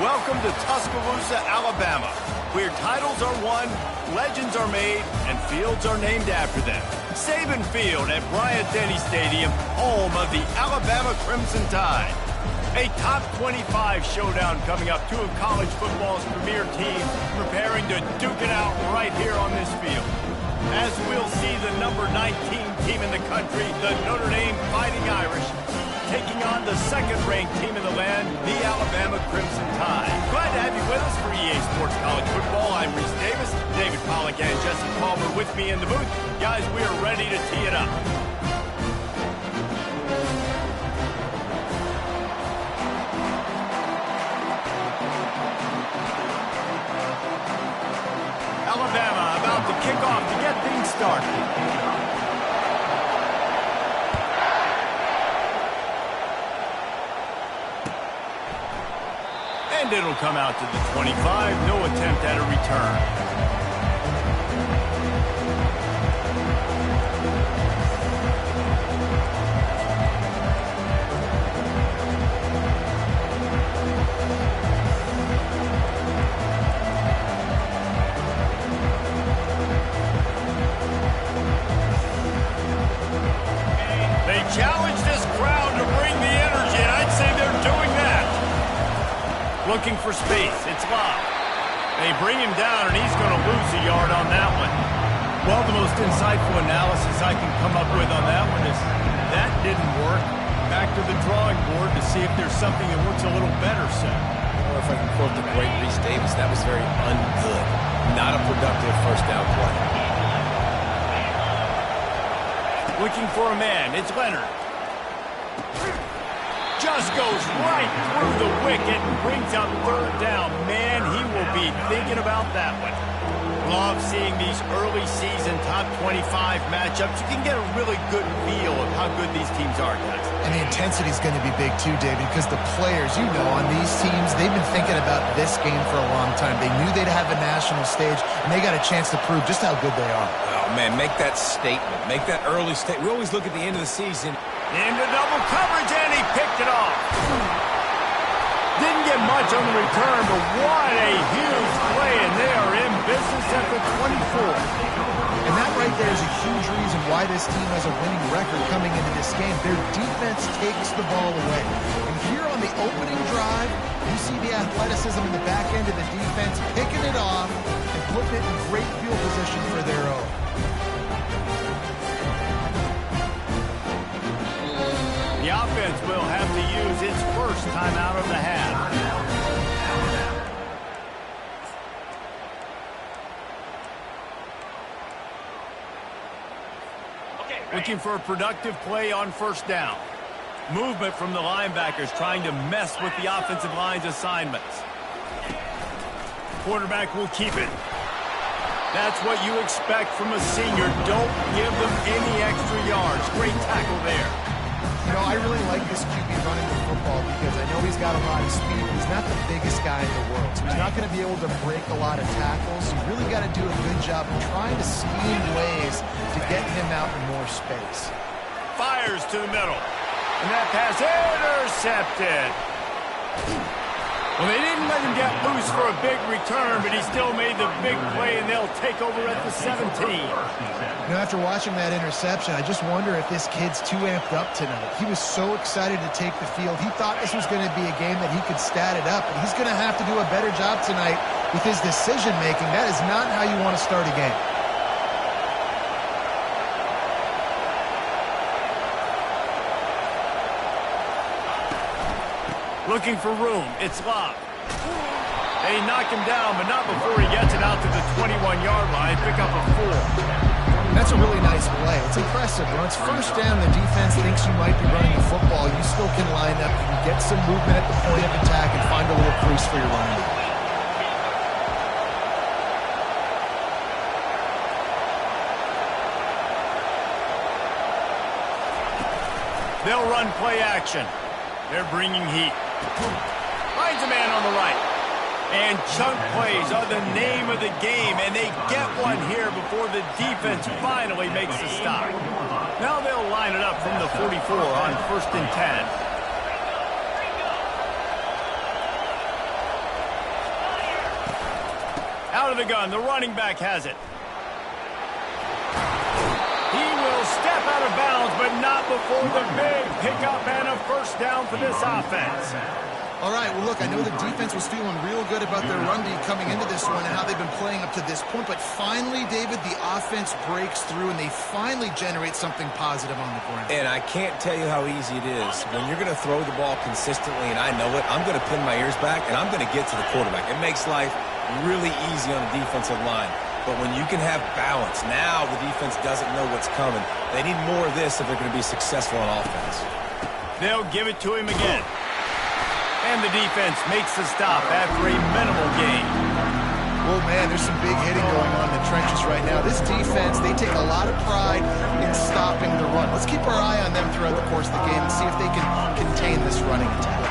Welcome to Tuscaloosa, Alabama, where titles are won, legends are made, and fields are named after them. Saban Field at Bryant-Denny Stadium, home of the Alabama Crimson Tide. A top 25 showdown coming up. Two of college football's premier teams preparing to duke it out right here on this field. As we'll see the number 19 team in the country, the Notre Dame Fighting Irish, taking on the second-ranked team in the land, the Alabama Crimson Tide. Glad to have you with us for EA Sports College Football. I'm Reese Davis, David Pollack and Jesse Palmer with me in the booth. Guys, we are ready to tee it up. Alabama about to kick off to get things started. And it'll come out to the 25. No attempt at a return. They challenge this crowd to bring the energy, and I'd say they're doing that. Looking for space. It's locked. They bring him down, and he's going to lose a yard on that one. Well, the most insightful analysis I can come up with on that one is that didn't work. Back to the drawing board to see if there's something that works a little better, sir. Or if I can quote the great Reese Davis, that was very ungood. Not a productive first down play. Looking for a man. It's Leonard. Just goes right through the wicket and brings up third down. Man, he will be thinking about that one. Love seeing these early season top 25 matchups. You can get a really good feel of how good these teams are, guys. And the intensity is going to be big too, David, because the players, you know, on these teams, they've been thinking about this game for a long time. They knew they'd have a national stage, and they got a chance to prove just how good they are. Oh, man, make that statement. Make that early statement. We always look at the end of the season. Into double coverage, and he picked it off. Didn't get much on the return, but what a huge play, and they are in business at the 24. And that right there is a huge reason why this team has a winning record coming into this game. Their defense takes the ball away. And here on the opening drive, you see the athleticism in the back end of the defense, picking it off and putting it in great field position for their own. The offense will have to use its first timeout of the half. Looking for a productive play on first down. Movement from the linebackers trying to mess with the offensive line's assignments. Quarterback will keep it. That's what you expect from a senior. Don't give them any extra yards. Great tackle there. You know, I really like this QB running the football because I know he's got a lot of speed. He's not the biggest guy in the world, so he's not going to be able to break a lot of tackles. You really got to do a good job of trying to scheme ways to get him out in more space. Fires to the middle. And that pass intercepted. Well, they didn't let him get loose for a big return, but he still made the big play, and they'll take over at the 17. You know, after watching that interception, I just wonder if this kid's too amped up tonight. He was so excited to take the field. He thought this was going to be a game that he could stat it up, but he's going to have to do a better job tonight with his decision-making. That is not how you want to start a game. Looking for room. It's locked. They knock him down, but not before he gets it out to the 21-yard line. Pick up a 4. That's a really nice play. It's impressive. When it's first down, the defense thinks you might be running the football. You still can line up. You can get some movement at the point of attack and find a little crease for your running back. They'll run play action. They're bringing heat. Finds a man on the right. And chunk plays are the name of the game, and they get one here before the defense finally makes the stop. Now they'll line it up from the 44 on 1st and 10. of the gun. The running back has it. He will step out of bounds, but not before the big pickup and a first down for this offense. All right, well, look, I know the defense was feeling real good about their run D coming into this one and how they've been playing up to this point, but finally, David, the offense breaks through and they finally generate something positive on the ground. And I can't tell you how easy it is. When you're going to throw the ball consistently, and I know it, I'm going to pin my ears back, and I'm going to get to the quarterback. It makes life really easy on the defensive line. But when you can have balance, now the defense doesn't know what's coming. They need more of this if they're going to be successful on offense. They'll give it to him again. And the defense makes the stop after a minimal gain. Oh, man, there's some big hitting going on in the trenches right now. This defense, they take a lot of pride in stopping the run. Let's keep our eye on them throughout the course of the game and see if they can contain this running attack.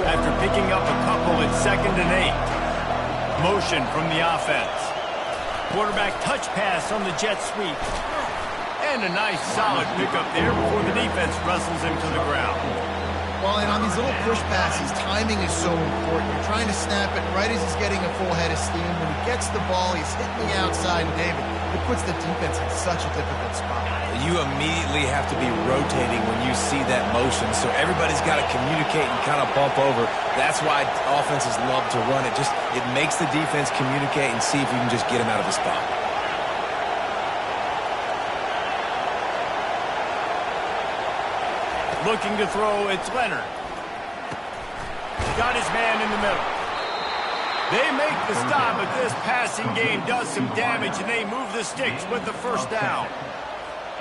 After picking up a couple at 2nd and 8. Motion from the offense. Quarterback touch pass on the jet sweep. And a nice solid pickup there before the defense wrestles him to the ground. Well, and on these little push passes, timing is so important. You're trying to snap it right as he's getting a full head of steam. When he gets the ball, he's hitting the outside, and David, it puts the defense in such a difficult spot. You immediately have to be rotating when you see that motion, so everybody's got to communicate and kind of bump over. That's why offenses love to run it. It makes the defense communicate and see if you can just get him out of the spot. Looking to throw, it's Leonard. Got his man in the middle. They make the stop, but this passing game does some damage, and they move the sticks with the first down.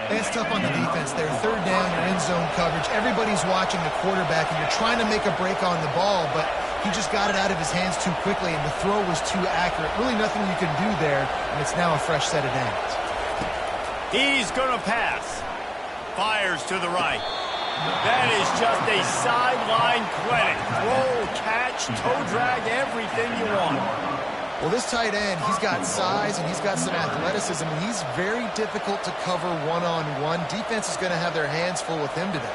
It's tough on the defense there. 3rd down, you're in zone coverage. Everybody's watching the quarterback, and you're trying to make a break on the ball, but he just got it out of his hands too quickly, and the throw was too accurate. Really nothing you can do there, and it's now a fresh set of downs. He's going to pass. Fires to the right. That is just a sideline clinic. Roll, catch, toe drag, everything you want. Well, this tight end, he's got size and he's got some athleticism, and he's very difficult to cover one-on-one. Defense is going to have their hands full with him today.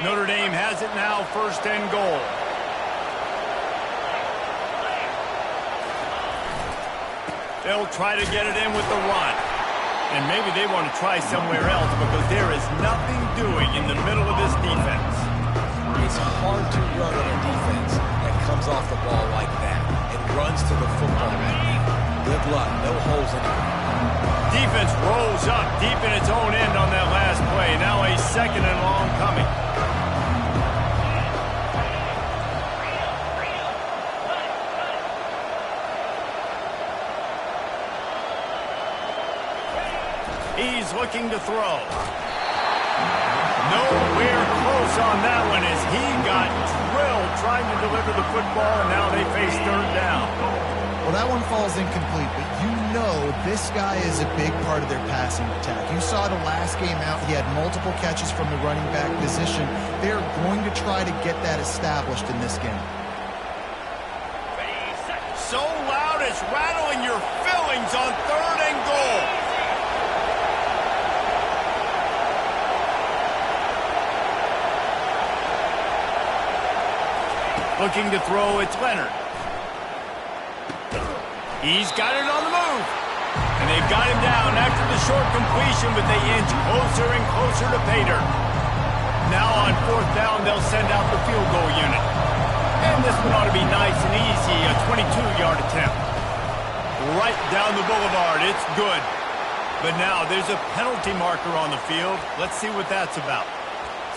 Notre Dame has it now, 1st and goal. They'll try to get it in with the run. And maybe they want to try somewhere else because there is nothing doing in the middle of this defense. It's hard to run on a defense that comes off the ball like that and runs to the football right now. Good luck. No holes anywhere. Defense rolls up deep in its own end on that last play. Now a 2nd and long coming. He's looking to throw. Nowhere close on that one as he got drilled trying to deliver the football, and now they face 3rd down. Well, that one falls incomplete, but you know this guy is a big part of their passing attack. You saw the last game out, he had multiple catches from the running back position. They're going to try to get that established in this game. So loud it's rattling your fillings on 3rd and goal. Looking to throw, it's Leonard. He's got it on the move. And they've got him down after the short completion, but they inch closer and closer to pay dirt. Now on 4th down, they'll send out the field goal unit. And this one ought to be nice and easy, a 22-yard attempt. Right down the boulevard, it's good. But now there's a penalty marker on the field. Let's see what that's about.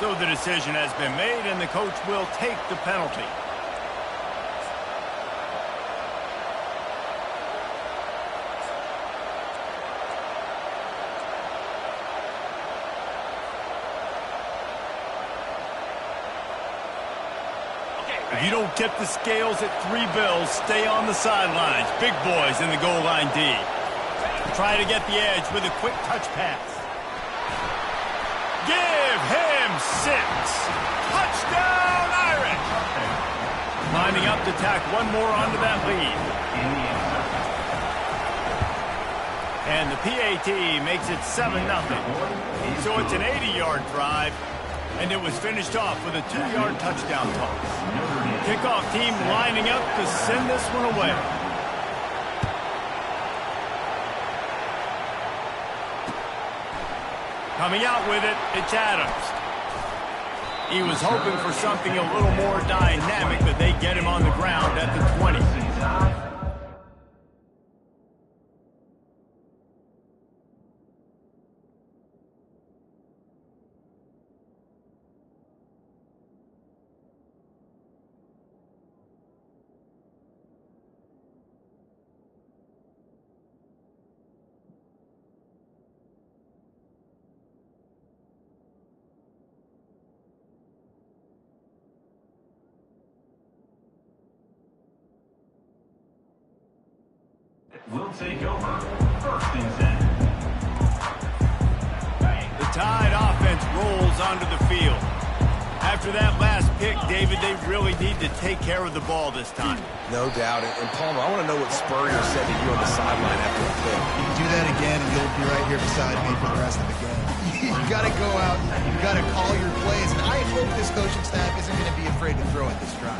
So the decision has been made, and the coach will take the penalty. If you don't tip the scales at 3 bills, stay on the sidelines. Big boys in the goal line D. Try to get the edge with a quick touch pass. Give him 6. Touchdown, Irish! Lining up to tack one more onto that lead. And the PAT makes it 7-0. So it's an 80-yard drive, and it was finished off with a 2-yard touchdown toss. Kickoff team lining up to send this one away. Coming out with it, it's Adams. He was hoping for something a little more dynamic, but they get him on the ground at the 20. Will take over. 1st and 10. The Tide offense rolls onto the field. After that last pick, David, they really need to take care of the ball this time. No doubt. And Palmer, I want to know what Spurrier said to you on the sideline after the pick. You can do that again, and you'll be right here beside me for the rest of the game. You got to go out, you got to call your plays, and I hope this coaching staff isn't going to be afraid to throw at this drive.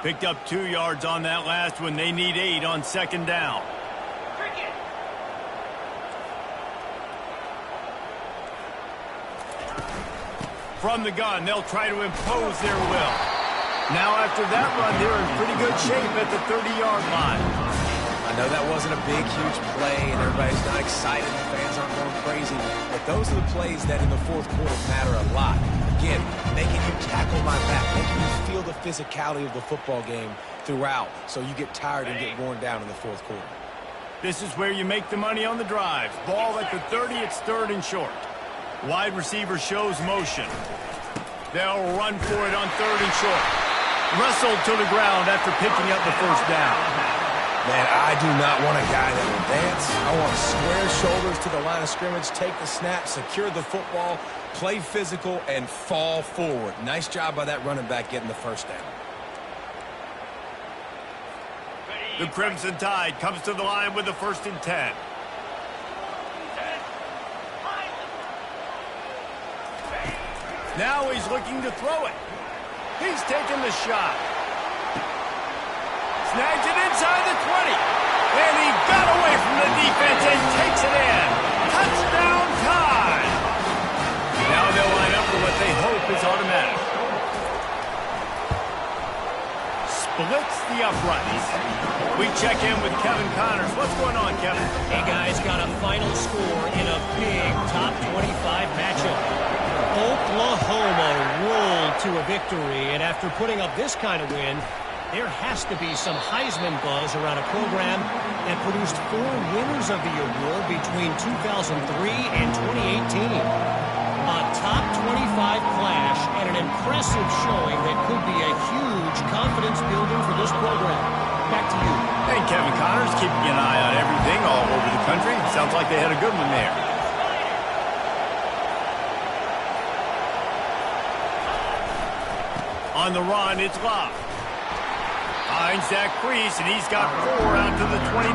Picked up 2 yards on that last one. They need 8 on 2nd down. From the gun, they'll try to impose their will. Now after that run, they're in pretty good shape at the 30-yard line. I know that wasn't a big, huge play, and everybody's not excited. The fans aren't going crazy. But those are the plays that in the 4th quarter matter a lot. Again, making you tackle my back, making you feel the physicality of the football game throughout, so you get tired and get worn down in the 4th quarter. This is where you make the money on the drives. Ball at the 30, it's 3rd and short. Wide receiver shows motion. They'll run for it on 3rd and short. Wrestled to the ground after picking up the 1st down. Man, I do not want a guy that will dance. I want square shoulders to the line of scrimmage, take the snap, secure the football, play physical, and fall forward. Nice job by that running back getting the 1st down. The Crimson Tide comes to the line with the 1st and 10. Now he's looking to throw it. He's taking the shot. Snags it inside the 20. And he got away from the defense and takes it in. Touchdown Tide. Now they'll line up for what they hope is automatic. Splits the uprights. We check in with Kevin Connors. What's going on, Kevin? Hey, guys, got a final score in a big top 25 matchup. Oklahoma rolled to a victory, and after putting up this kind of win, there has to be some Heisman buzz around a program that produced 4 winners of the award between 2003 and 2018. A top 25 clash and an impressive showing that could be a huge confidence builder for this program. Back to you. Hey, Kevin Connors, keeping an eye on everything all over the country. Sounds like they had a good one there. On the run, it's Love. Finds that crease, and he's got 4 out to the 29.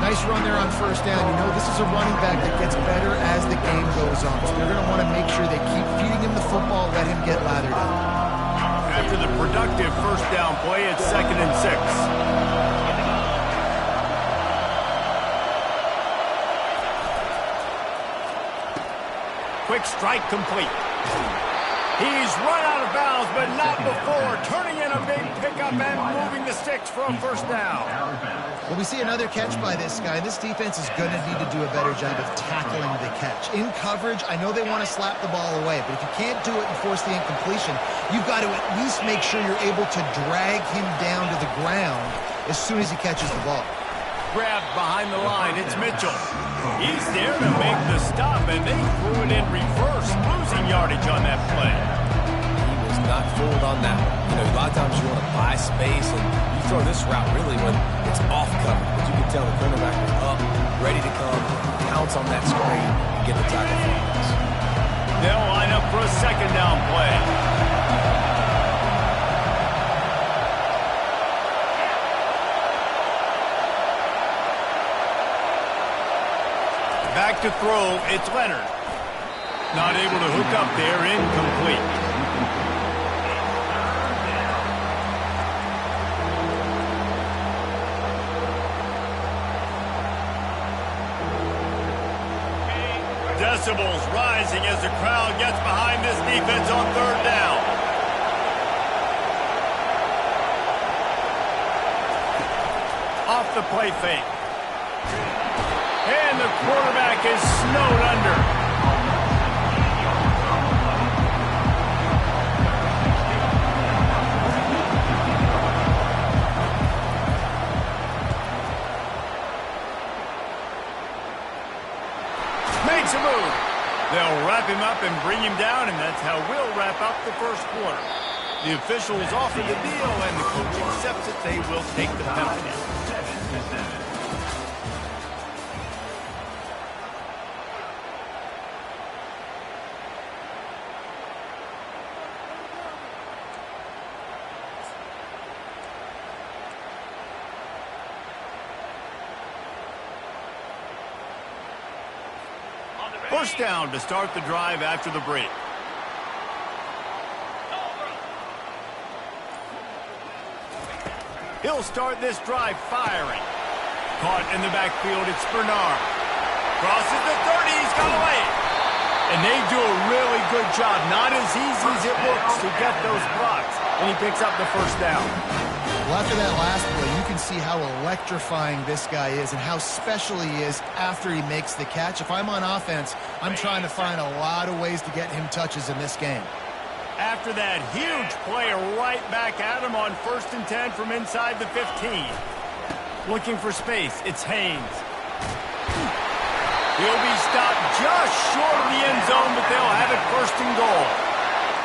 Nice run there on 1st down. You know, this is a running back that gets better as the game goes on. So they're going to want to make sure they keep feeding him the football, let him get lathered up. After the productive 1st down play, it's 2nd and 6. Quick strike complete. He's run out of bounds, but not before turning in a big pickup and moving the sticks for a 1st down. Well, we see another catch by this guy. This defense is going to need to do a better job of tackling the catch. In coverage, I know they want to slap the ball away, but if you can't do it and force the incompletion, you've got to at least make sure you're able to drag him down to the ground as soon as he catches the ball. Grabbed behind the line, it's Mitchell. He's there to make the stop, and they threw it in reverse, losing yardage on that play. He was not fooled on that one. You know, a lot of times you want to buy space, and you throw this route really when it's off cover. But you can tell the cornerback was up, ready to come, pounce on that screen, and get the tackle for us. They'll line up for a second down play. Back to throw, it's Leonard. Not able to hook up there, incomplete. Decibels rising as the crowd gets behind this defense on third down. Off the play fake. And the quarterback is snowed under. Makes a move. They'll wrap him up and bring him down, and that's how we'll wrap up the first quarter. The officials offer the deal, and the coach accepts it. They will take the penalty. First down to start the drive after the break. He'll start this drive firing. Caught in the backfield, it's Bernard. Crosses the 30, he's got away. And they do a really good job, not as easy as it looks to get those blocks. And he picks up the first down. Well, after that last play, you can see how electrifying this guy is and how special he is after he makes the catch. If I'm on offense, I'm trying to find a lot of ways to get him touches in this game. After that huge play, right back at him on 1st and 10 from inside the 15. Looking for space, it's Haynes. He'll be stopped just short of the end zone, but they'll have it 1st and goal.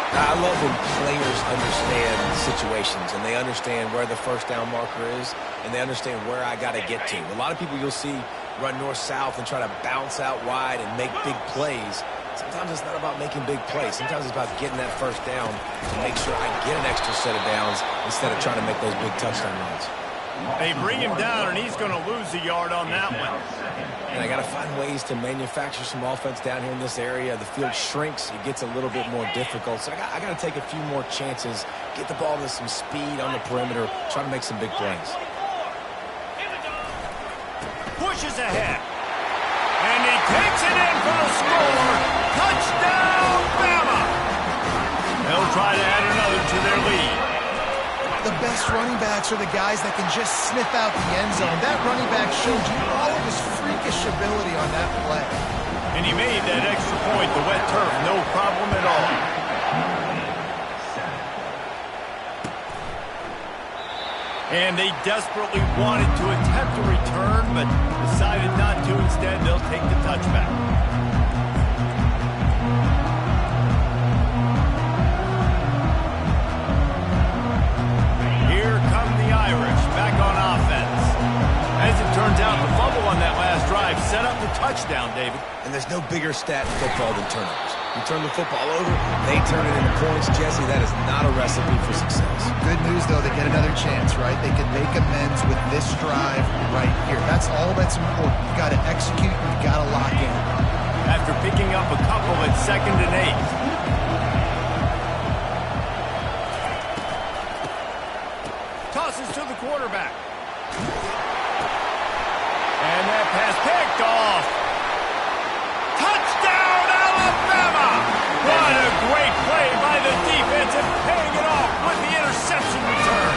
I love when players understand situations and they understand where the first down marker is and they understand where I got to get to. A lot of people you'll see run north-south and try to bounce out wide and make big plays. Sometimes it's not about making big plays. Sometimes it's about getting that first down to make sure I get an extra set of downs instead of trying to make those big touchdown runs. They bring him down, and he's going to lose a yard on that one. And I got to find ways to manufacture some offense down here in this area. The field shrinks. It gets a little bit more difficult. So I got to take a few more chances, get the ball with some speed on the perimeter, try to make some big plays. Pushes ahead. And he takes it in for the score. Touchdown, Bama! They'll try to add another to their lead. The best running backs are the guys that can just sniff out the end zone. That running back showed you all of his freakish ability on that play. And he made that extra point, the wet turf, no problem at all. And they desperately wanted to attempt a return, but decided not to. Instead, they'll take the touchback. Turns out the fumble on that last drive set up the touchdown, David. And there's no bigger stat in football than turnovers. You turn the football over, they turn it into points. Jesse, that is not a recipe for success. Good news, though, they get another chance, right? They can make amends with this drive right here. That's all that's important. You've got to execute, you've got to lock in. After picking up a couple at 2nd and 8. Tosses to the quarterback. And that pass picked off. Touchdown, Alabama! What a great play by the defense and paying it off with the interception return.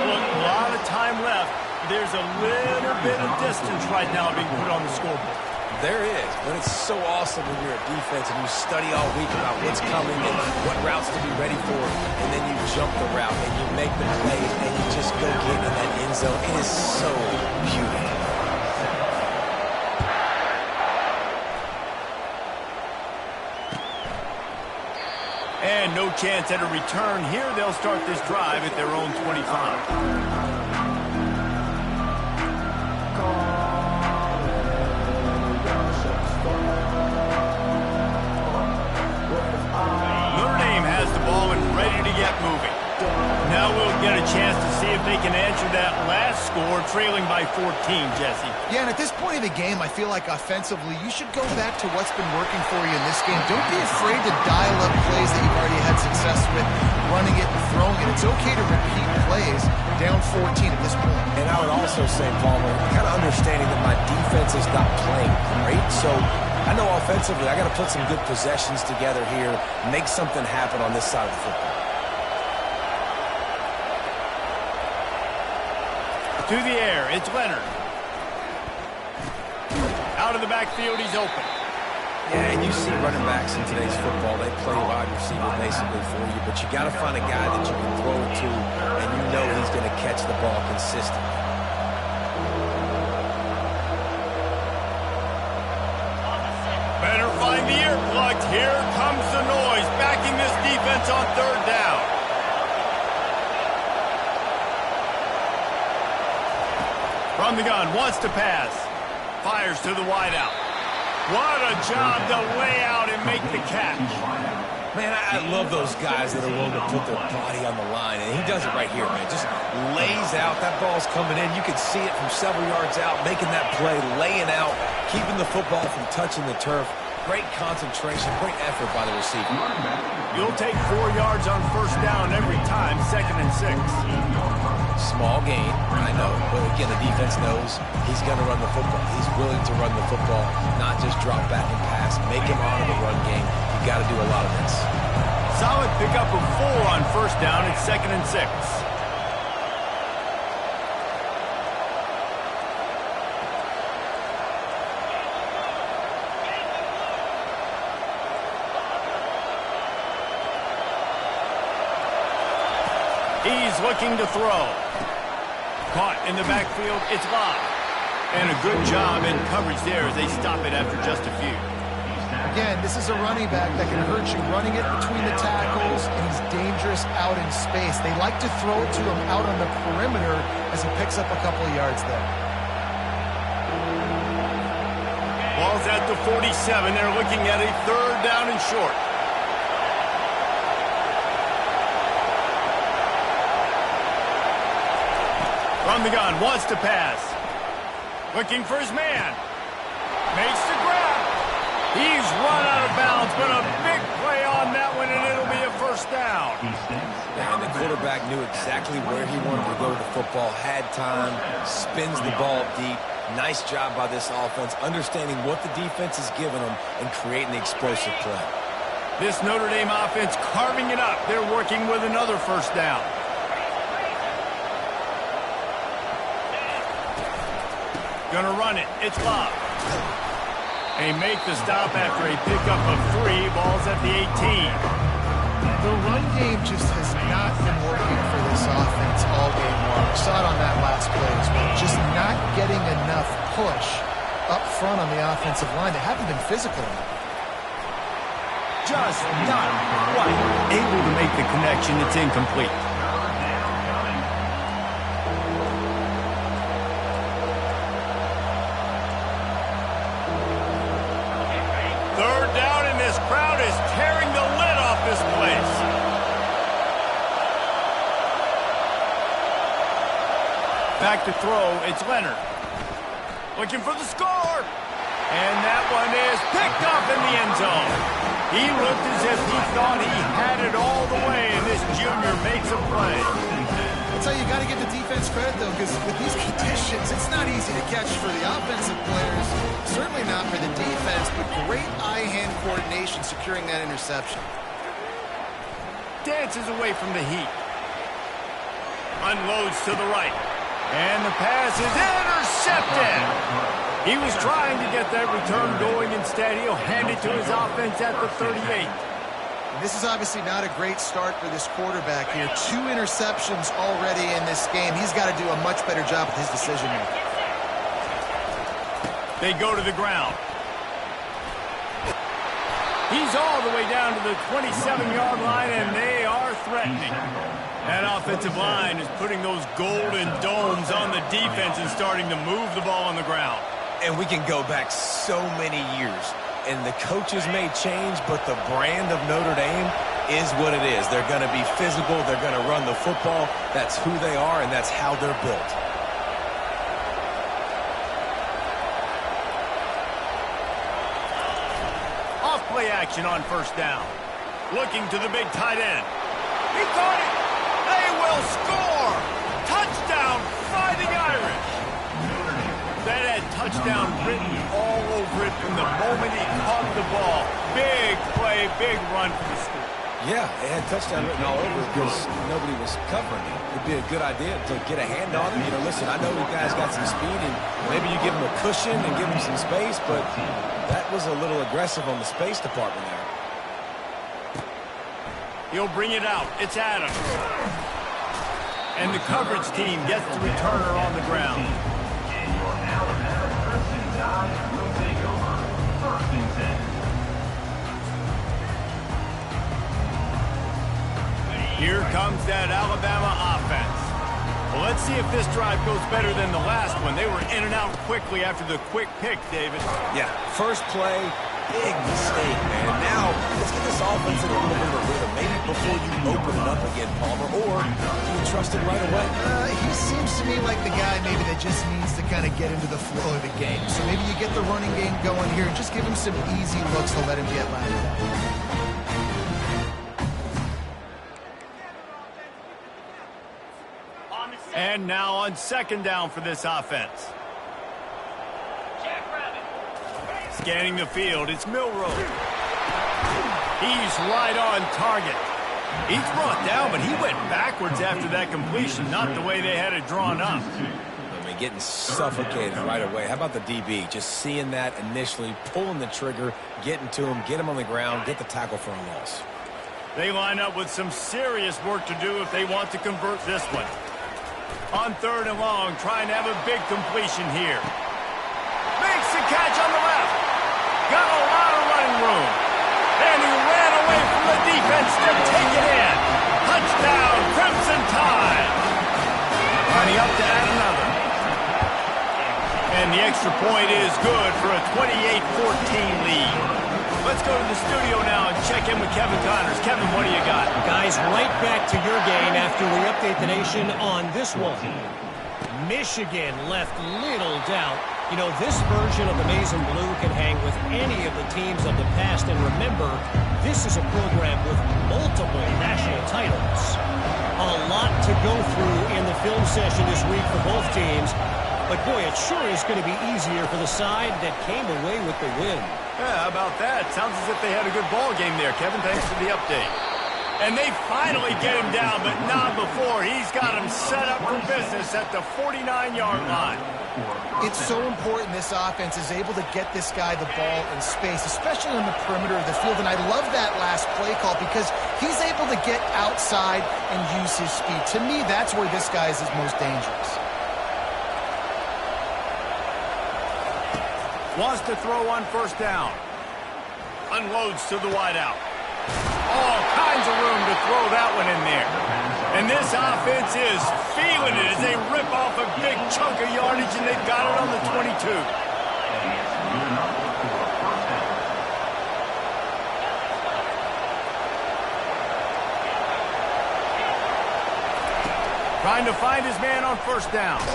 Look, a lot of time left. There's a little bit of distance right now being put on the scoreboard. There is, but it's so awesome when you're a defense and you study all week about what's coming and what routes to be ready for, and then you jump the route and you make the plays and you just go get in that end zone. It is so beautiful. And no chance at a return here. They'll start this drive at their own 25. they can answer that last score trailing by 14, Jesse. Yeah, and at this point of the game, I feel like offensively, you should go back to what's been working for you in this game. Don't be afraid to dial up plays that you've already had success with, running it and throwing it. It's okay to repeat plays down 14 at this point. And I would also say, Palmer, kind of understanding that my defense is not playing great, so I know offensively I got to put some good possessions together here, make something happen on this side of the football. To the air, it's Leonard. Out of the backfield, he's open. Yeah, and you see running backs in today's football, they play wide receiver basically for you, but you got to find a guy that you can throw it to, and you know he's going to catch the ball consistently. Better find the earplugs. Here comes the noise, backing this defense on third down. From the gun, wants to pass. Fires to the wideout. What a job to lay out and make the catch. Man, I love those guys that are willing to put their body on the line, and he does it right here, man. Just lays out. That ball's coming in. You can see it from several yards out, making that play, laying out, keeping the football from touching the turf. Great concentration, great effort by the receiver. You'll take 4 yards on first down every time, 2nd and 6. Small gain, I know, but again, the defense knows he's going to run the football. He's willing to run the football, not just drop back and pass. Make him honor the run game. You got to do a lot of this. Solid pickup of 4 on first down. It's 2nd and 6. He's looking to throw. Caught in the backfield, it's Locke. And a good job in coverage there as they stop it after just a few. Again, this is a running back that can hurt you running it between the tackles, and he's dangerous out in space. They like to throw it to him out on the perimeter as he picks up a couple of yards there. Ball's at the 47. They're looking at a 3rd down and short. From the gun, wants to pass. Looking for his man. Makes the grab. He's run out of bounds, but a big play on that one, and it'll be a first down. And the quarterback knew exactly where he wanted to go with the football, had time, spins the ball deep. Nice job by this offense, understanding what the defense is giving them and creating the explosive play. This Notre Dame offense carving it up. They're working with another first down. Gonna run it. It's Locke. They make the stop after a pickup of 3. Ball's at the 18. The run game just has not been working for this offense all game long. We saw it on that last play as well. Just not getting enough push up front on the offensive line. They haven't been physical enough. Just not quite able to make the connection. It's incomplete. Crowd is tearing the lid off this place. Back to throw, it's Leonard. Looking for the score. And that one is picked up in the end zone. He looked as if he thought he had it all the way, and this junior makes a play. That's how you got to give the defense credit, though, because with these conditions, it's not easy to catch for the offensive players. Certainly not for the defense, but great eye-hand coordination securing that interception. Dances away from the heat. Unloads to the right. And the pass is intercepted. He was trying to get that return going. Instead, he'll hand it to his offense at the 38. This is obviously not a great start for this quarterback here. 2 interceptions already in this game. He's got to do a much better job with his decision-making. They go to the ground. He's all the way down to the 27-yard line, and they are threatening. That offensive line is putting those golden domes on the defense and starting to move the ball on the ground. And we can go back so many years. And the coaches may change, but the brand of Notre Dame is what it is. They're going to be physical. They're going to run the football. That's who they are, and that's how they're built. Off-play action on first down. Looking to the big tight end. He caught it. They will score. Touchdown, Fighting Irish. That had touchdown written all over it from the moment he caught the ball. Big play, big run for the school. Yeah, they had touchdown written all over because nobody was covering it. It'd be a good idea to get a hand on him. You know, listen, I know you guys got some speed, and maybe you give him a cushion and give him some space, but that was a little aggressive on the space department there. He'll bring it out. It's Adams. And the coverage team gets the returner on the ground. Here comes that Alabama offense. Well, let's see if this drive goes better than the last one. They were in and out quickly after the quick pick, David. Yeah, first play, big mistake, man. Now, let's get this offense in a little bit of a rhythm. Maybe before you open it up again, Palmer, or do you trust him right away? He seems to me like the guy maybe that just needs to kind of get into the flow of the game. So maybe you get the running game going here and just give him some easy looks to let him get lined up. And now on second down for this offense. Scanning the field, it's Milroe. He's right on target. He's brought down, but he went backwards after that completion, not the way they had it drawn up. I mean, getting suffocated right away. How about the DB? Just seeing that initially, pulling the trigger, getting to him, get him on the ground, get the tackle for a loss. They line up with some serious work to do if they want to convert this one. On third and long, trying to have a big completion here. Makes the catch on the left. Got a lot of running room. And he ran away from the defense to take it in. Touchdown, Crimson Tide. Lining up to add another. And the extra point is good for a 28-14 lead. Let's go to the studio now and check in with Kevin Connors. Kevin, what do you got? Guys, right back to your game after we update the nation on this one. Michigan left little doubt. You know, this version of the Maize and Blue can hang with any of the teams of the past. And remember, this is a program with multiple national titles. A lot to go through in the film session this week for both teams. But, boy, it sure is going to be easier for the side that came away with the win. Yeah, how about that? Sounds as if they had a good ball game there, Kevin. Thanks for the update. And they finally get him down, but not before. He's got him set up for business at the 49-yard line. It's so important this offense is able to get this guy the ball in space, especially on the perimeter of the field. And I love that last play call because he's able to get outside and use his speed. To me, that's where this guy is his most dangerous. Wants to throw on first down. Unloads to the wideout. All kinds of room to throw that one in there. And this offense is feeling it as they rip off a big chunk of yardage, and they've got it on the 22. Trying to find his man on first down.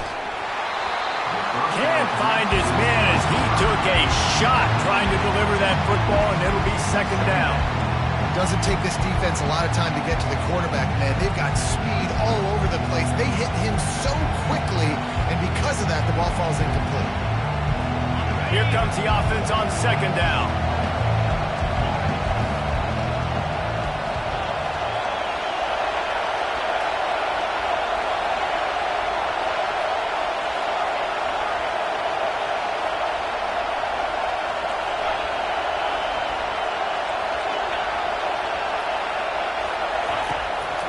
Can't find his man as he took a shot trying to deliver that football, and it'll be second down. It doesn't take this defense a lot of time to get to the quarterback, man. They've got speed all over the place. They hit him so quickly, and because of that, the ball falls incomplete. Here comes the offense on second down.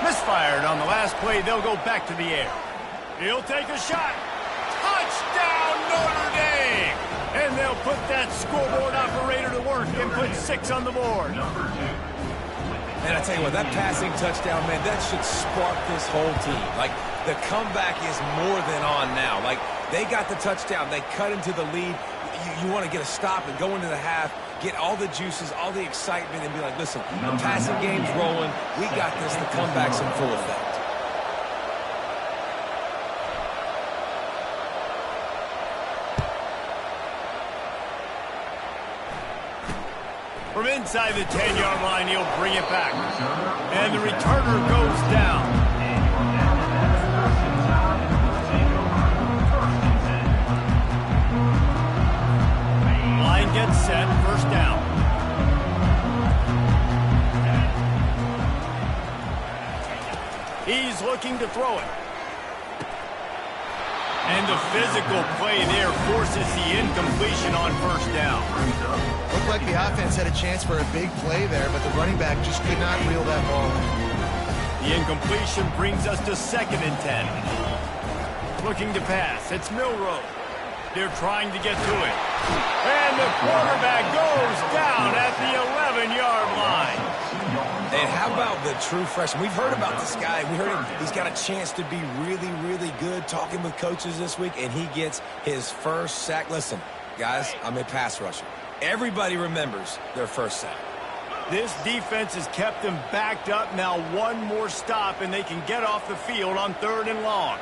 Misfired on the last play. They'll go back to the air. He'll take a shot. Touchdown, Notre Dame! And they'll put that scoreboard operator to work and put 6 on the board. And I tell you what, that passing touchdown, man, that should spark this whole team. Like, the comeback is more than on now. Like, they got the touchdown. They cut into the lead. you want to get a stop and go into the half, get all the juices, all the excitement, and be like, listen, the passing game's rolling. We got this. The comeback's in full effect. From inside the 10-yard line, he'll bring it back. And the returner goes down. Line gets set, first down. He's looking to throw it. And the physical play there forces the incompletion on first down. Looked like the offense had a chance for a big play there, but the running back just could not reel that ball in. The incompletion brings us to 2nd and 10. Looking to pass. It's Milroe. They're trying to get to it. And the quarterback goes down at the 11-yard line. And how about the true freshman? We've heard about this guy. We heard him. He's got a chance to be really, really good talking with coaches this week, and he gets his first sack. Listen, guys, I'm a pass rusher. Everybody remembers their first sack. This defense has kept them backed up. Now one more stop, and they can get off the field on 3rd and long.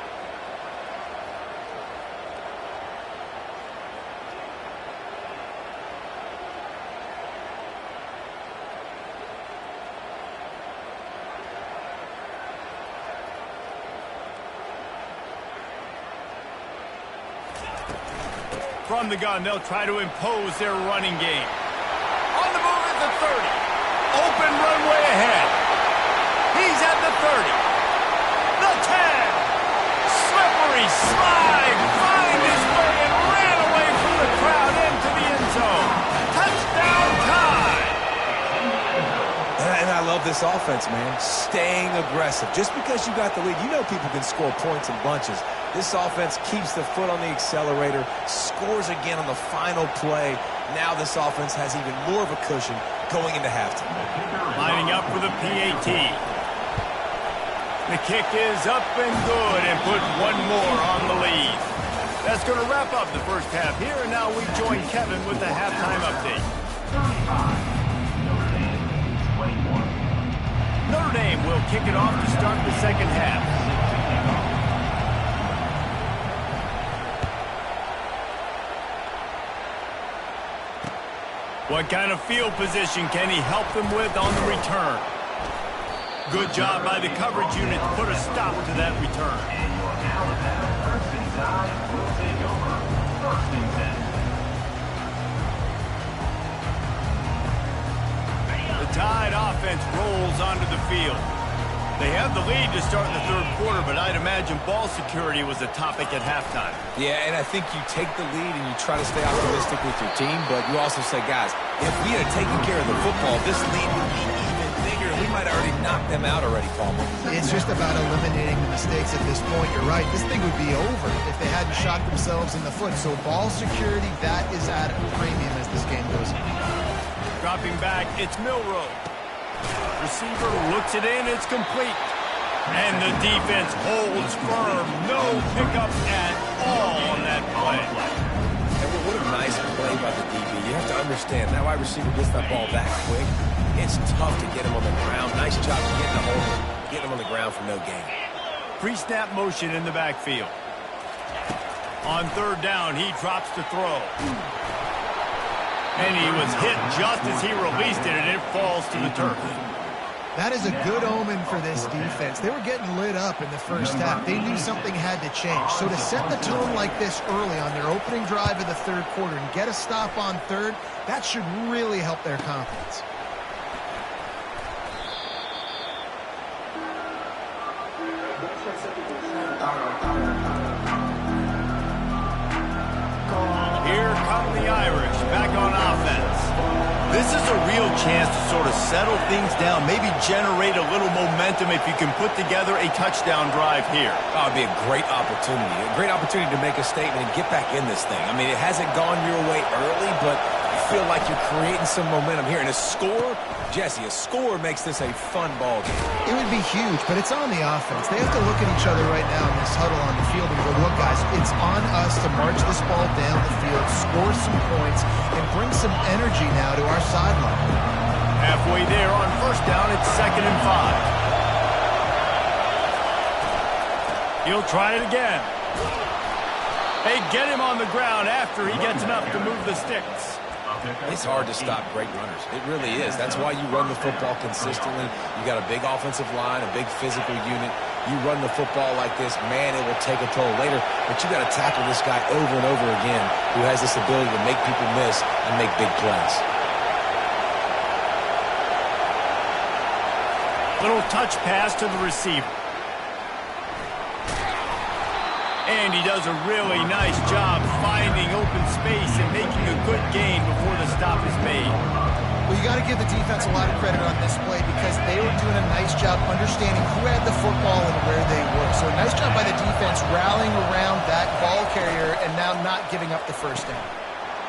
From the gun, they'll try to impose their running game. On the move at the 30. Open runway ahead. He's at the 30. The 10. Slippery slide. Find his way and ran away from the crowd into the end zone. Touchdown time. And I love this offense, man. Staying aggressive. Just because you got the lead, you know people can score points in bunches. This offense keeps the foot on the accelerator, scores again on the final play. Now this offense has even more of a cushion going into halftime. Lining up for the PAT. The kick is up and good and put one more on the lead. That's going to wrap up the first half here, and now we join Kevin with the halftime update. Notre Dame will kick it off to start the second half. What kind of field position can he help them with on the return? Good job by the coverage unit to put a stop to that return. The Tide offense rolls onto the field. They have the lead to start in the 3rd quarter, but I'd imagine ball security was a topic at halftime. Yeah, and I think you take the lead and you try to stay optimistic with your team, but you also say, guys, if we had taken care of the football, this lead would be even bigger. We might have already knocked them out already, Palmer. It's just about eliminating the mistakes at this point. You're right. This thing would be over if they hadn't shot themselves in the foot. So ball security, that is at a premium as this game goes on. Dropping back, it's Milroe. Receiver looks it in, it's complete. And the defense holds firm. No pickups at all on that play. And what a nice play by the DB. You have to understand, that wide receiver gets that ball that quick. It's tough to get him on the ground. Nice job getting the hold, getting him on the ground for no gain. Pre-snap motion in the backfield. On 3rd down, he drops to throw. And he was hit just as he released it, and it falls to the turf. That is a good omen for this defense. They were getting lit up in the first half. They knew something had to change. So to set the tone like this early on their opening drive of the 3rd quarter and get a stop on 3rd, that should really help their confidence. Here come the Irish back on offense. This is a real chance to sort of settle things down, maybe generate a little momentum if you can put together a touchdown drive here. Oh, it'd be a great opportunity to make a statement and get back in this thing. I mean, it hasn't gone your way early, but feel like you're creating some momentum here. And a score, Jesse, a score makes this a fun ball game. It would be huge, but it's on the offense. They have to look at each other right now in this huddle on the field and go, look, guys, it's on us to march this ball down the field, score some points, and bring some energy now to our sideline. Halfway there on first down, it's 2nd and 5. He'll try it again. They get him on the ground after he gets enough to move the sticks. It's hard to stop great runners. It really is. That's why you run the football consistently. You got a big offensive line, a big physical unit. You run the football like this, man, it will take a toll later. But you got to tackle this guy over and over again who has this ability to make people miss and make big plays. Little touch pass to the receiver. And he does a really nice job finding open space and making a good gain before the stop is made. Well, you got to give the defense a lot of credit on this play because they were doing a nice job understanding who had the football and where they were. So a nice job by the defense rallying around that ball carrier and now not giving up the first down.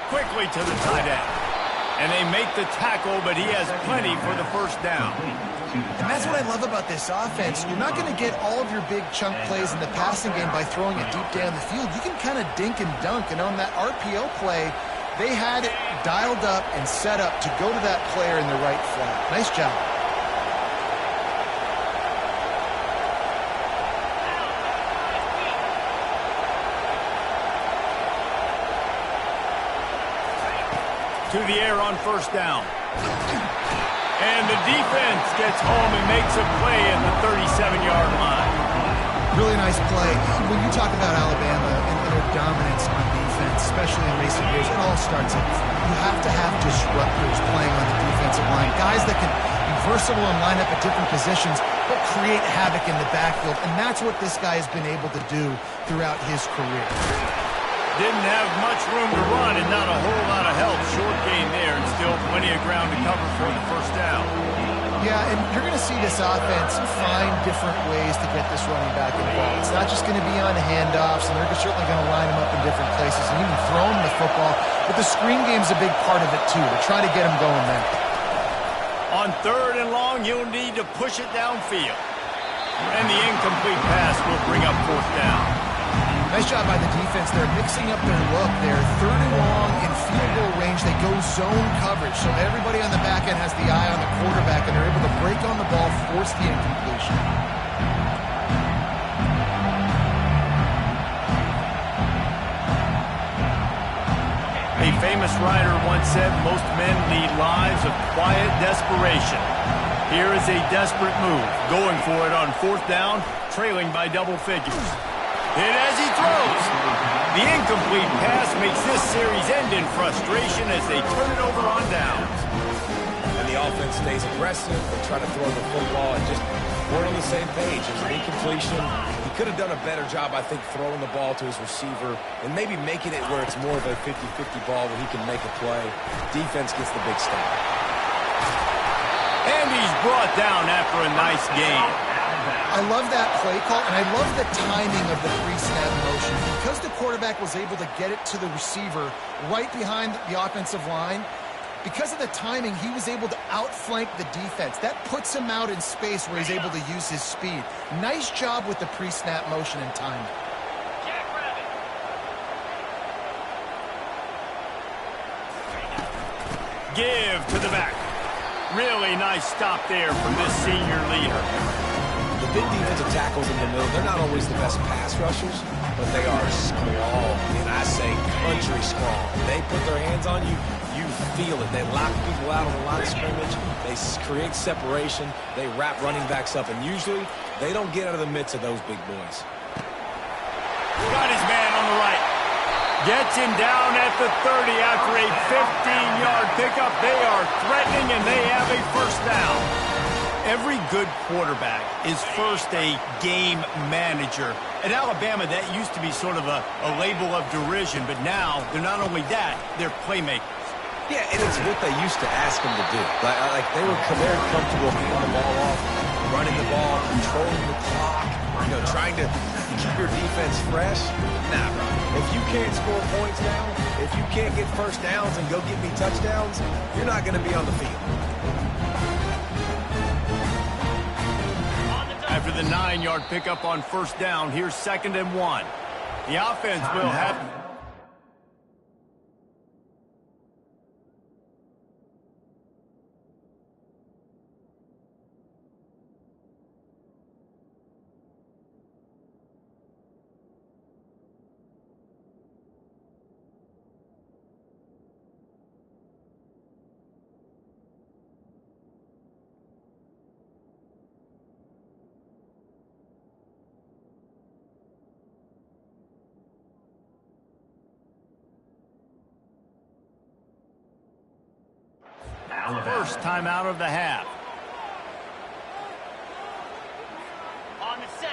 Quickly to the tight end. And they make the tackle, but he has plenty for the first down. And that's what I love about this offense. You're not going to get all of your big chunk plays in the passing game by throwing it deep down the field. You can kind of dink and dunk. And on that RPO play, they had it dialed up and set up to go to that player in the right flat. Nice job. To the air on first down. And the defense gets home and makes a play at the 37-yard line. Really nice play. When you talk about Alabama and their dominance on defense, especially in recent years, it all starts up front. You have to have disruptors playing on the defensive line, guys that can be versatile and line up at different positions, but create havoc in the backfield. And that's what this guy has been able to do throughout his career. Didn't have much room to run and not a whole lot of help. Short gain there and still plenty of ground to cover for the first down. Yeah, and you're going to see this offense find different ways to get this running back involved. It's not just going to be on handoffs, and they're certainly going to line him up in different places and even throw him the football. But the screen game's a big part of it, too. They're trying to get him going there. On 3rd and long, you'll need to push it downfield. And the incomplete pass will bring up 4th down. Nice job by the defense. They're mixing up their look. They're 3rd and long in field goal range. They go zone coverage. So everybody on the back end has the eye on the quarterback, and they're able to break on the ball, force the incompletion. A famous writer once said, most men lead lives of quiet desperation. Here is a desperate move, going for it on 4th down, trailing by double figures. Hit as he throws. The incomplete pass makes this series end in frustration as they turn it over on downs. And the offense stays aggressive. They try to throw the football and just we're on the same page. There's an incompletion. He could have done a better job, I think, throwing the ball to his receiver and maybe making it where it's more of a 50-50 ball where he can make a play. Defense gets the big stop. And he's brought down after a nice gain. I love that play call, and I love the timing of the pre-snap motion. Because the quarterback was able to get it to the receiver right behind the offensive line, because of the timing, he was able to outflank the defense. That puts him out in space where he's able to use his speed. Nice job with the pre-snap motion and timing. Give to the back. Really nice stop there from this senior leader. The big defensive tackles in the middle, they're not always the best pass rushers, but they are strong, and I say country strong. They put their hands on you, you feel it. They lock people out on the line of scrimmage. They create separation. They wrap running backs up, and usually they don't get out of the midst of those big boys. Got his man on the right. Gets him down at the 30 after a 15-yard pickup. They are threatening, and they have a first down. Every good quarterback is first a game manager. At Alabama, that used to be sort of a label of derision, but now they're not only that, they're playmakers. Yeah, and it's what they used to ask them to do. Like they were very comfortable handing the ball off, running the ball, controlling the clock, trying to keep your defense fresh. Nah, bro. If you can't score points now, if you can't get first downs and go get me touchdowns, you're not going to be on the field. After the 9-yard pickup on first down, here's 2nd and 1. The offense will have... First time out of the half.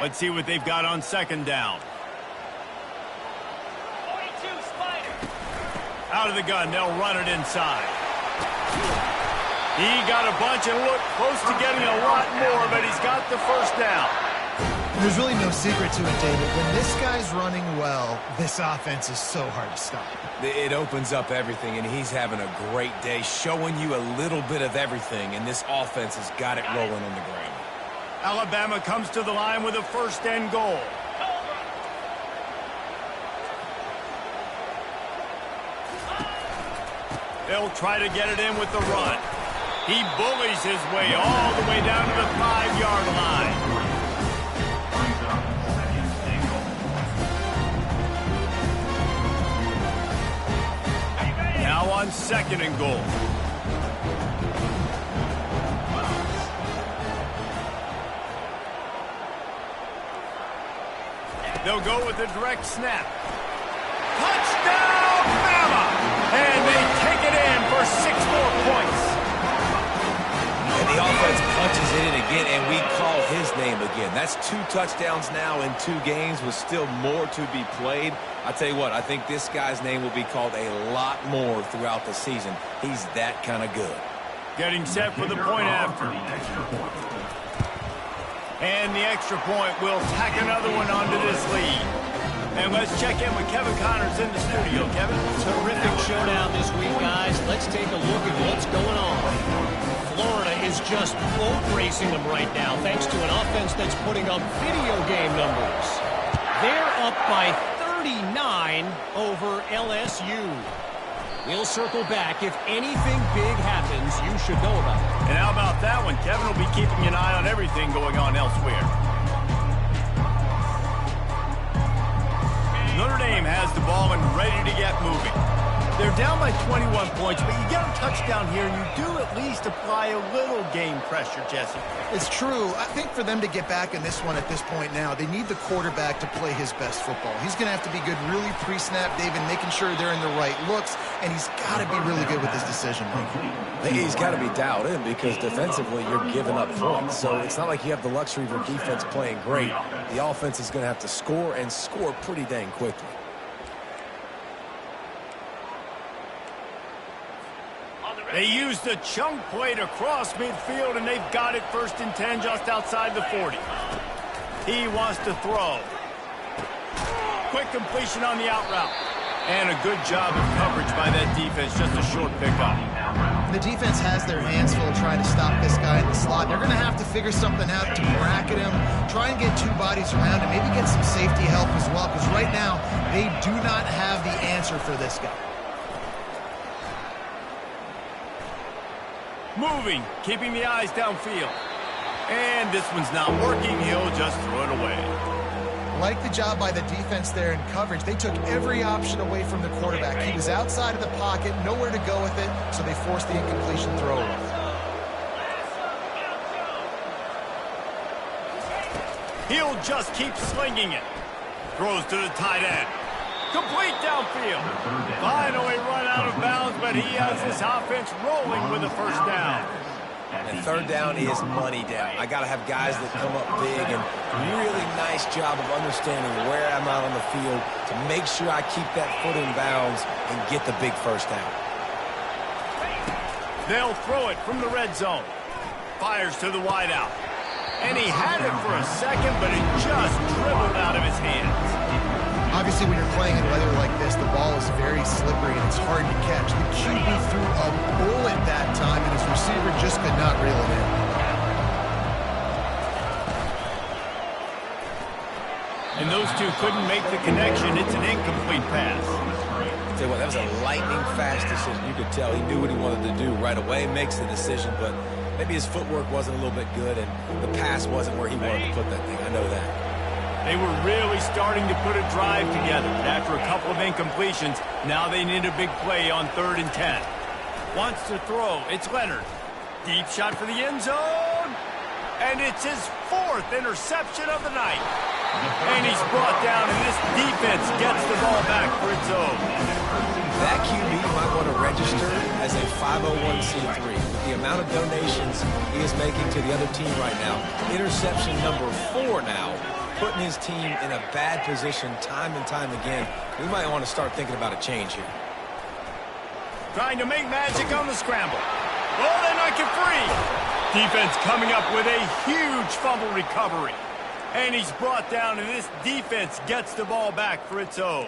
Let's see what they've got on 2nd down. Out of the gun, they'll run it inside. He got a bunch and looked close to getting a lot more, but he's got the first down. There's really no secret to it, David. When this guy's running well, this offense is so hard to stop. It opens up everything, and he's having a great day, showing you a little bit of everything, and this offense has got it rolling on the ground. Alabama comes to the line with a 1st and goal. They'll try to get it in with the run. He bullies his way all the way down to the 5-yard line. Now on 2nd and goal. They'll go with a direct snap. Touchdown, Bama! And they take it in for 6 more points. And the offense punches it in again, and we call his name again. That's 2 touchdowns now in 2 games with still more to be played. I tell you what, I think this guy's name will be called a lot more throughout the season. He's that kind of good. Getting set for the point after. And the extra point will tack another one onto this lead. And let's check in with Kevin Connors in the studio. Kevin? Terrific showdown this week, guys. Let's take a look at what's going on. Florida is just boat racing them right now, thanks to an offense that's putting up video game numbers. They're up by 39 over LSU. We'll circle back. If anything big happens, you should know about it. And how about that one? Kevin will be keeping an eye on everything going on elsewhere. Notre Dame has the ball and ready to get moving. They're down by 21 points, but you get a touchdown here, and you do at least apply a little game pressure, Jesse. It's true. I think for them to get back in this one at this point now, they need the quarterback to play his best football. He's going to have to be good really pre-snap, David, making sure they're in the right looks, and he's got to be really good with his decision making. He's got to be dialed in because defensively you're giving up points. So it's not like you have the luxury of your defense playing great. The offense is going to have to score and score pretty dang quickly. They used the chunk play to cross midfield, and they've got it 1st and 10 just outside the 40. He wants to throw. Quick completion on the out route. And a good job of coverage by that defense, just a short pickup. The defense has their hands full trying to stop this guy in the slot. They're going to have to figure something out to bracket him, try and get 2 bodies around him, maybe get some safety help as well, because right now they do not have the answer for this guy. Moving, keeping the eyes downfield. And this one's not working. He'll just throw it away. Like the job by the defense there in coverage. They took every option away from the quarterback. He was outside of the pocket, nowhere to go with it, so they forced the incompletion throw away. He'll just keep slinging it. Throws to the tight end. Complete downfield. Finally run out of bounds, but he has this offense rolling with a 1st down. And 3rd down is money down. I got to have guys that come up big, and really nice job of understanding where I'm out on the field to make sure I keep that foot in bounds and get the big 1st down. They'll throw it from the red zone. Fires to the wideout. And he had it for a second, but it just dribbled out of his hands. Obviously, when you're playing in weather like this, the ball is very slippery and it's hard to catch. The QB threw a bullet that time, and his receiver just could not reel it in. And those two couldn't make the connection. It's an incomplete pass. Tell you what, that was a lightning-fast decision. You could tell he knew what he wanted to do right away, makes the decision, but maybe his footwork wasn't a little bit good, and the pass wasn't where he wanted to put that thing. I know that. They were really starting to put a drive together. After a couple of incompletions, now they need a big play on 3rd and 10. Wants to throw. It's Leonard. Deep shot for the end zone. And it's his 4th interception of the night. And he's brought down, and this defense gets the ball back for its own. That QB might want to register as a 501c3. With the amount of donations he is making to the other team right now, interception number 4 now, putting his team in a bad position time and time again. We might want to start thinking about a change here. Trying to make magic on the scramble. Oh, they knock it free. Defense coming up with a huge fumble recovery. And he's brought down, and this defense gets the ball back for its own.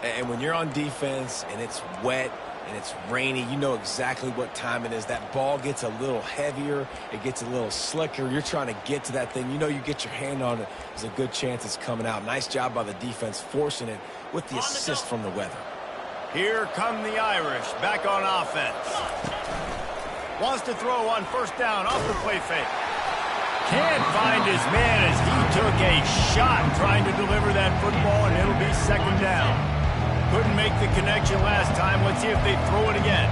And when you're on defense and it's wet and it's rainy, you know exactly what time it is. That ball gets a little heavier. It gets a little slicker. You're trying to get to that thing. You know you get your hand on it. There's a good chance it's coming out. Nice job by the defense forcing it with the assist from the weather. Here come the Irish back on offense. Wants to throw on 1st down off the play fake. Can't find his man as he took a shot trying to deliver that football, and it'll be 2nd down. Couldn't make the connection last time. Let's see if they throw it again.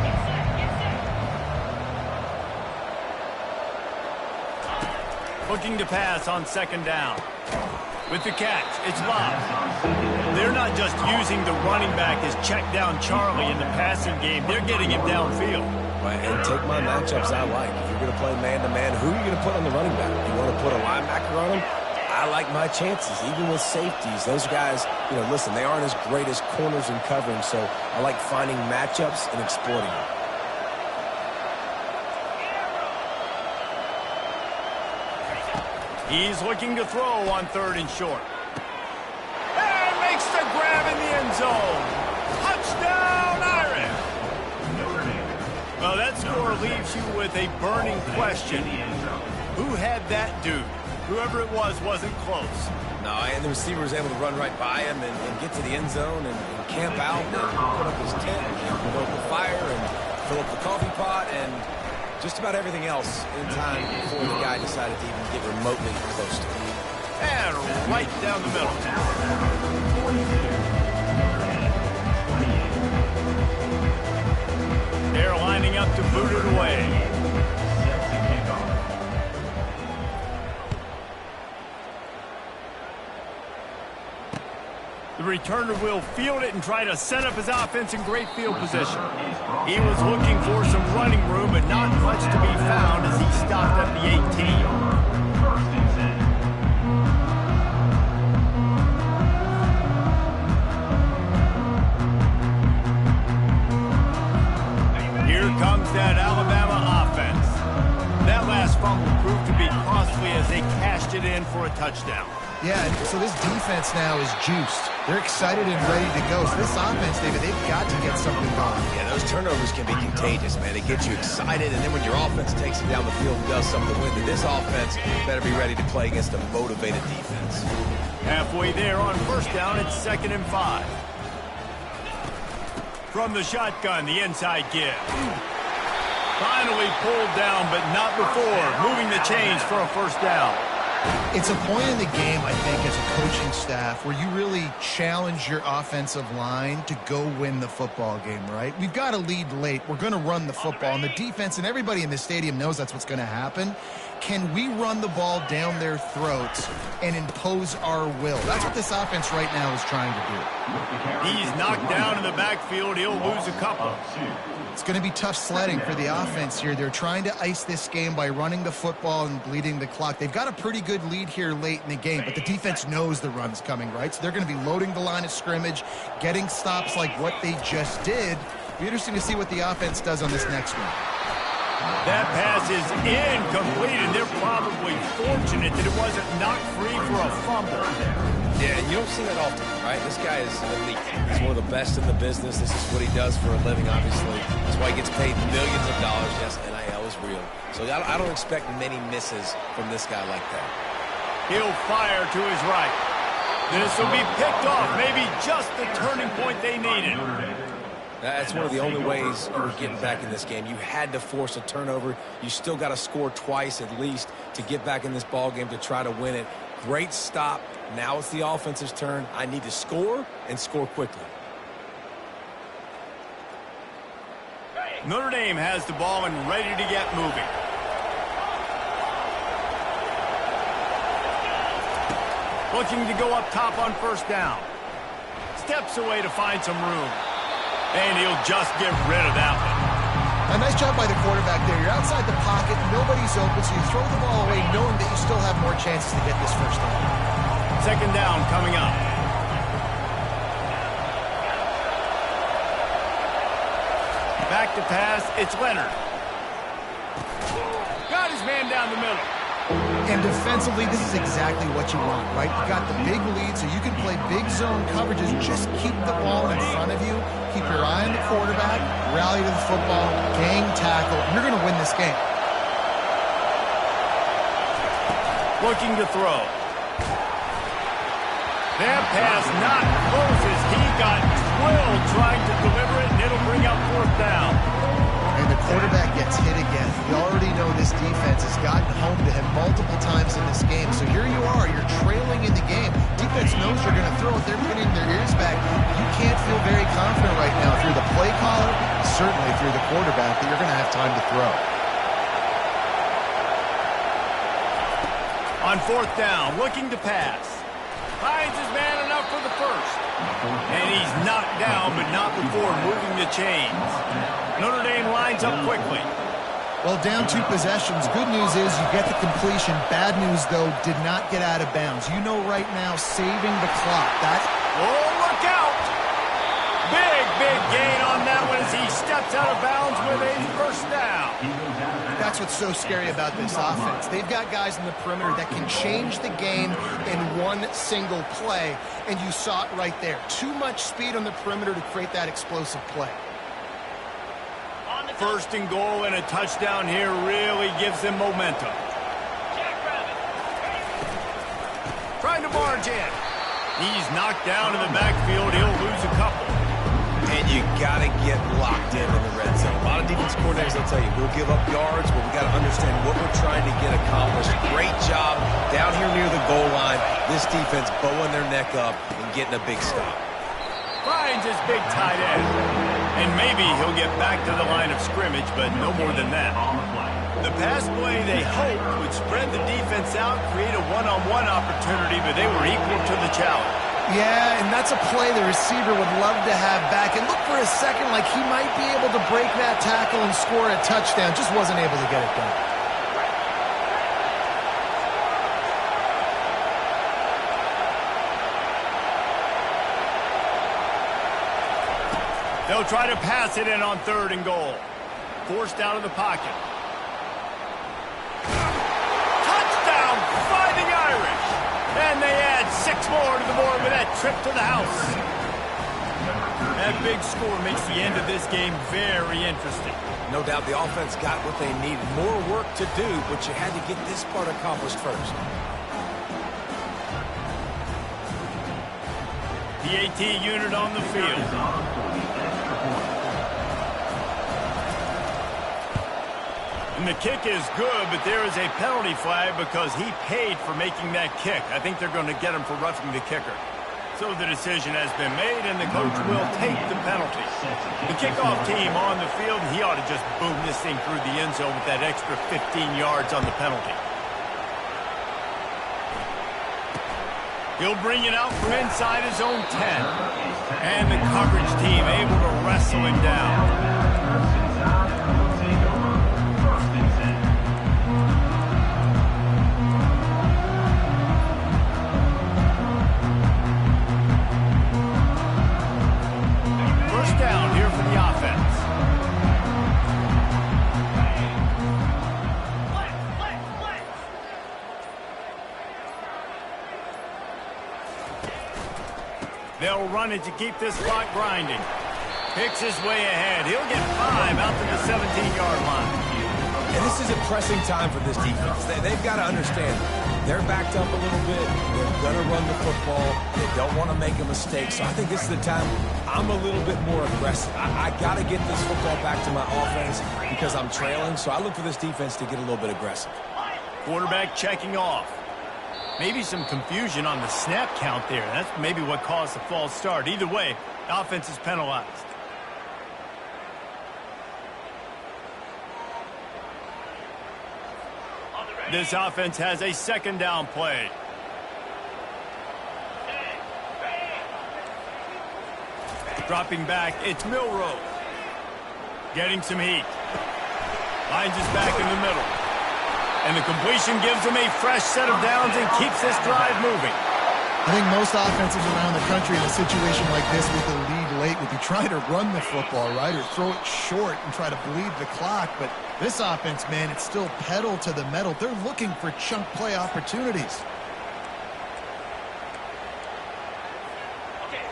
Looking to pass on 2nd down. With the catch, it's Love. They're not just using the running back as check down Charlie in the passing game. They're getting him downfield. Right, and take my matchups I like. If you're going to play man-to-man, who are you going to put on the running back? You want to put a linebacker on him? I like my chances, even with safeties. Those guys, you know, listen, they aren't as great as corners in covering, so I like finding matchups and exploiting them. He's looking to throw on 3rd and short. And makes the grab in the end zone. Touchdown, Irish! Well, that score leaves you with a burning question. Who had that dude? Whoever it was wasn't close. No, and the receiver was able to run right by him and get to the end zone and camp out and put up his tent and put up the fire and fill up the coffee pot and just about everything else in time before the guy decided to even get remotely close to him. And right down the middle. They're lining up to boot it away. The returner will field it and try to set up his offense in great field position. He was looking for some running room, but not much to be found as he stopped at the 18. Here comes that Alabama offense. That last fumble proved to be costly as they cashed it in for a touchdown. Yeah, so this defense now is juiced. They're excited and ready to go. So this offense, David, they've got to get something going. Yeah, those turnovers can be contagious, man. They get you excited, and then when your offense takes it down the field and does something with it, this offense better be ready to play against a motivated defense. Halfway there on 1st down, it's 2nd and 5. From the shotgun, the inside give. Finally pulled down, but not before moving the chains for a 1st down. It's a point in the game, I think, as a coaching staff where you really challenge your offensive line to go win the football game, right? We've got a lead late. We're going to run the football, and the defense and everybody in the stadium knows that's what's going to happen. Can we run the ball down their throats and impose our will? That's what this offense right now is trying to do. He's knocked down in the backfield. He'll lose a couple. It's going to be tough sledding for the offense here. They're trying to ice this game by running the football and bleeding the clock. They've got a pretty good lead here late in the game, but the defense knows the run's coming, right? So they're going to be loading the line of scrimmage, getting stops like what they just did. It'll be interesting to see what the offense does on this next one. That pass is incomplete, and they're probably fortunate that it wasn't knocked free for a fumble. Yeah, and you don't see that often, right? This guy is elite. He's one of the best in the business. This is what he does for a living, obviously. That's why he gets paid millions of dollars. Yes, NIL is real. So I don't expect many misses from this guy like that. He'll fire to his right. This will be picked off. Maybe just the turning point they needed. That's one of the only ways you were getting back in this game. You had to force a turnover. You still got to score twice at least to get back in this ball game to try to win it. Great stop. Now it's the offense's turn. I need to score and score quickly. Notre Dame has the ball and ready to get moving. Looking to go up top on first down. Steps away to find some room. And he'll just get rid of that one. A nice job by the quarterback there. You're outside the pocket, nobody's open, so you throw the ball away knowing that you still have more chances to get this first down. Second down coming up. Back to pass, it's Leonard. Got his man down the middle. And defensively, this is exactly what you want, right? You got the big lead, so you can play big zone coverages. Just keep the ball in front of you. Keep your eye on the quarterback. Rally to the football. Gang tackle. You're going to win this game. Looking to throw. That pass not close as he got drilled trying to deliver it, and it'll bring up fourth down. And the quarterback gets hit again. You already know this defense has gotten home to him multiple times in this game. So here you are. You're trailing in the game. Defense knows you're going to throw it. They're putting their ears back. You can't feel very confident right now. If you're the play caller, certainly if you're the quarterback, that you're going to have time to throw. On fourth down, looking to pass. Finds his man enough for the first. And he's knocked down, but not before moving the chains. Notre Dame lines up quickly. Well, down 2 possessions. Good news is you get the completion. Bad news, though, did not get out of bounds. You know right now, saving the clock. Oh, look out! Big gain on that one as he steps out of bounds with a first down. That's what's so scary about this offense. They've got guys in the perimeter that can change the game in one single play, and you saw it right there. Too much speed on the perimeter to create that explosive play. First and goal and a touchdown here really gives them momentum. Trying to barge in. He's knocked down in the backfield. He'll lose a couple. And you got to get locked in the red zone. A lot of defense coordinators will tell you, we'll give up yards, but we got to understand what we're trying to get accomplished. Great job down here near the goal line. This defense bowing their neck up and getting a big stop. Finds his big tight end. And maybe he'll get back to the line of scrimmage, but no more than that. The pass play they hoped would spread the defense out, create a one-on-one opportunity, but they were equal to the challenge. Yeah, and that's a play the receiver would love to have back. And look for a second like he might be able to break that tackle and score a touchdown. Just wasn't able to get it done. They'll try to pass it in on third and goal. Forced out of the pocket. Touchdown, Fighting Irish. And they add 6 more to the board with that trip to the house. That big score makes the end of this game very interesting. No doubt the offense got what they needed. More work to do, but you had to get this part accomplished first. The AT unit on the field. And the kick is good, but there is a penalty flag because he paid for making that kick. I think they're going to get him for roughing the kicker. So the decision has been made, and the coach will take the penalty. The kickoff team on the field, he ought to just boom this thing through the end zone with that extra 15 yards on the penalty. He'll bring it out from inside his own 10. And the coverage team able to wrestle him down. First down here for the offense. They'll run it to keep this clock grinding. Picks his way ahead. He'll get 5 out to the 17-yard line. And this is a pressing time for this defense. They've got to understand, they're backed up a little bit. They're going to run the football. They don't want to make a mistake. So I think this is the time I'm a little bit more aggressive. I got to get this football back to my offense because I'm trailing. So I look for this defense to get a little bit aggressive. Quarterback checking off. Maybe some confusion on the snap count there. That's maybe what caused the false start. Either way, the offense is penalized. This offense has a second down play. Dropping back, it's Milrow. Getting some heat. Finds his back in the middle. And the completion gives him a fresh set of downs and keeps this drive moving. I think most offenses around the country in a situation like this with a lead late would be trying to run the football, right, or throw it short and try to bleed the clock. But this offense, man, it's still pedal to the metal. They're looking for chunk play opportunities.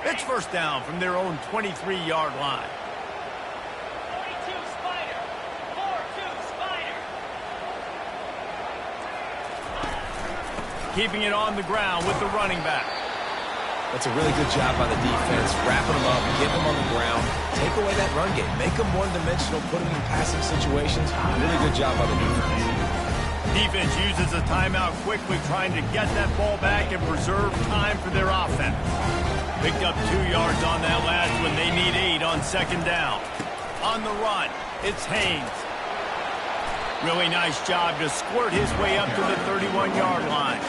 It's first down from their own 23-yard line. 42 Spider. 4-2 Spider. Keeping it on the ground with the running back. That's a really good job by the defense, wrapping them up, getting them on the ground, take away that run game, make them one-dimensional, put them in passing situations. Really good job by the defense. Defense uses a timeout quickly, trying to get that ball back and preserve time for their offense. Picked up 2 yards on that last one. They need 8 on second down. On the run, it's Haynes. Really nice job to squirt his way up to the 31-yard line.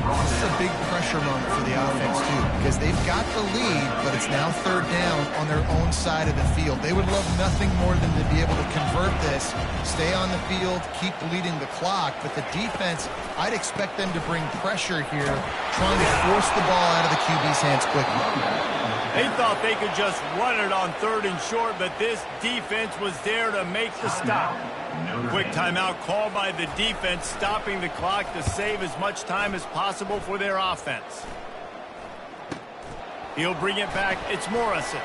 This is a big pressure moment for the offense, too, because they've got the lead, but it's now third down on their own side of the field. They would love nothing more than to be able to convert this, stay on the field, keep bleeding the clock. But the defense, I'd expect them to bring pressure here, trying to force the ball out of the QB's hands quickly. They thought they could just run it on 3rd and short, but this defense was there to make the stop. Quick timeout called by the defense, stopping the clock to save as much time as possible for their offense. He'll bring it back. It's Morrison.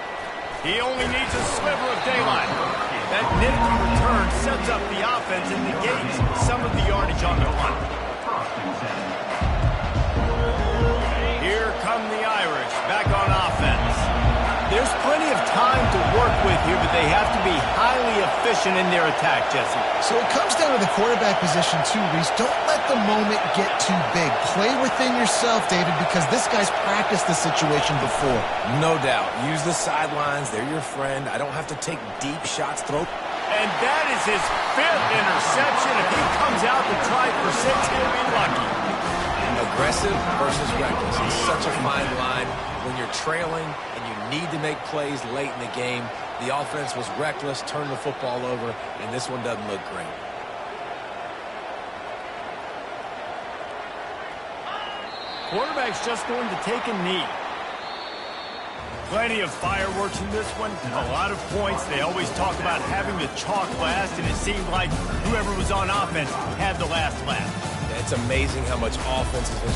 He only needs a sliver of daylight. That nifty return sets up the offense and negates some of the yardage on the run. Here come the Irish back on offense. There's plenty of time to work with here, but they have to be highly efficient in their attack, Jesse. So it comes down to the quarterback position too, Reese. Don't let the moment get too big. Play within yourself, David, because this guy's practiced the situation before. No doubt. Use the sidelines. They're your friend. I don't have to take deep shots. And that is his 5th interception. If he comes out to try for 6, he'll be lucky. Aggressive versus reckless. It's such a fine line when you're trailing and you need to make plays late in the game. The offense was reckless, turned the football over, and this one doesn't look great. Quarterback's just going to take a knee. Plenty of fireworks in this one. A lot of points. They always talk about having the chalk last, and it seemed like whoever was on offense had the last laugh. It's amazing how much offense has been